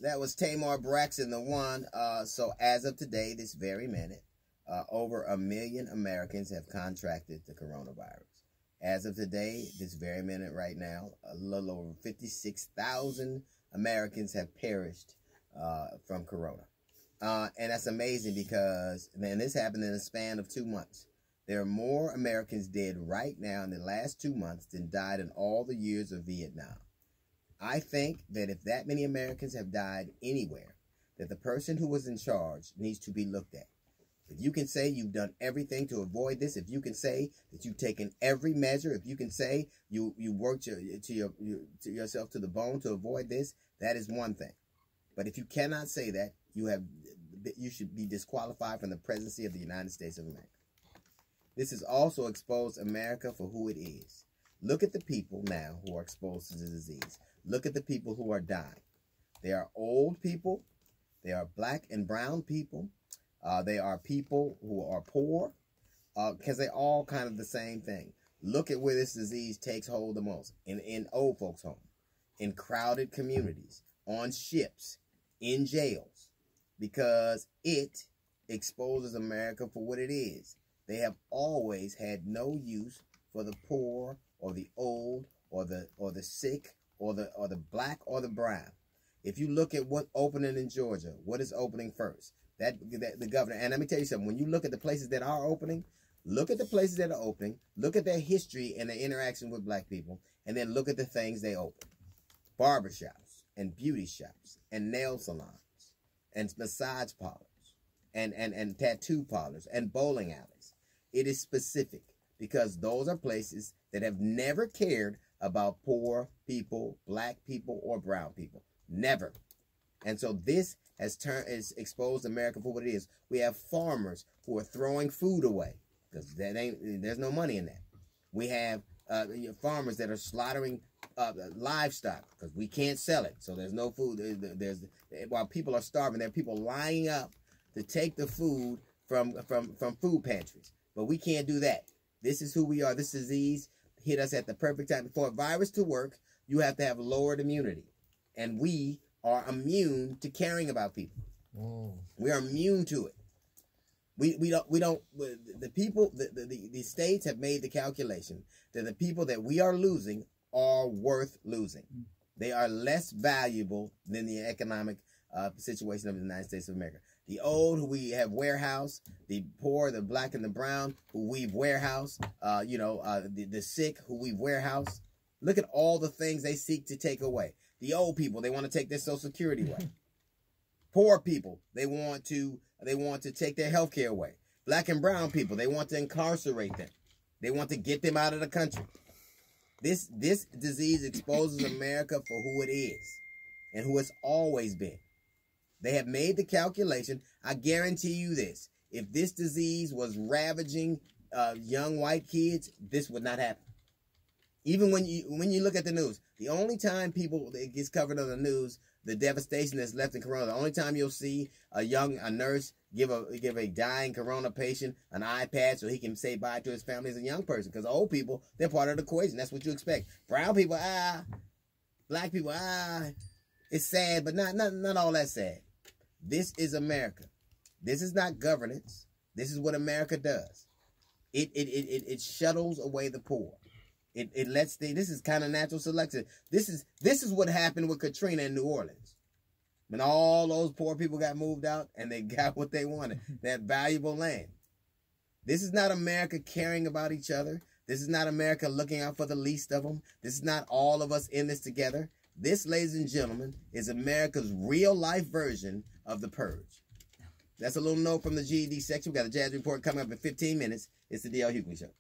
That was Tamar Braxton, the one. So as of today, this very minute, over 1 million Americans have contracted the coronavirus. As of today, this very minute right now, a little over 56,000 Americans have perished from corona. And that's amazing because, man, this happened in a span of 2 months. There are more Americans dead right now in the last 2 months than died in all the years of Vietnam. I think that if that many Americans have died anywhere, that the person who was in charge needs to be looked at. If you can say you've done everything to avoid this, if you can say that you've taken every measure, if you can say you worked yourself to the bone to avoid this, that is one thing. But if you cannot say that, you should be disqualified from the presidency of the United States of America. This has also exposed America for who it is. Look at the people now who are exposed to the disease. Look at the people who are dying. They are old people. They are black and brown people. They are people who are poor, because they're all kind of the same thing. Look at where this disease takes hold the most. In old folks' homes, in crowded communities, on ships, in jails, because it exposes America for what it is. They have always had no use for the poor or the old or the sick or the black or the brown. If you look at what's opening in Georgia, what is opening first? That the governor, and let me tell you something, when you look at the places that are opening, look at the places that are opening, look at their history and their interaction with black people, and then look at the things they open. Barbershops and beauty shops and nail salons and massage parlors and tattoo parlors and bowling alleys. It is specific because those are places that have never cared about poor people, black people, or brown people. Never. And so this has exposed America for what it is. We have farmers who are throwing food away because there's no money in that. We have farmers that are slaughtering livestock because we can't sell it, so there's no food. While people are starving, there are people lining up to take the food from food pantries, but we can't do that. This is who we are. This disease hit us at the perfect time. For a virus to work, you have to have lowered immunity, and we are immune to caring about people. We are immune to it. The states have made the calculation that the people that we are losing are worth losing. They are less valuable than the economic situation of the United States of America. The old, who we have warehouse, the poor, the black and the brown, who we've warehouse, the sick, who we've warehouse. Look at all the things they seek to take away. The old people, they want to take their Social Security away. Poor people, they want to take their health care away. Black and brown people, they want to incarcerate them. They want to get them out of the country. This disease exposes America for who it is and who it's always been. They have made the calculation. I guarantee you this. If this disease was ravaging young white kids, this would not happen. Even when you look at the news, the only time it gets covered on the news, the devastation that's left in corona, the only time you'll see a nurse give a dying corona patient an iPad so he can say bye to his family as a young person. Because old people, they're part of the equation. That's what you expect. Brown people, black people, it's sad, but not all that sad. This is America. This is not governance. This is what America does. It shuttles away the poor. This is kind of natural selection. This is what happened with Katrina in New Orleans. When all those poor people got moved out and they got what they wanted, that valuable land. This is not America caring about each other. This is not America looking out for the least of them. This is not all of us in this together. This, ladies and gentlemen, is America's real-life version of the purge. That's a little note from the GED section. We got a Jazz Report coming up in 15 minutes. It's the D.L. Hughley Show.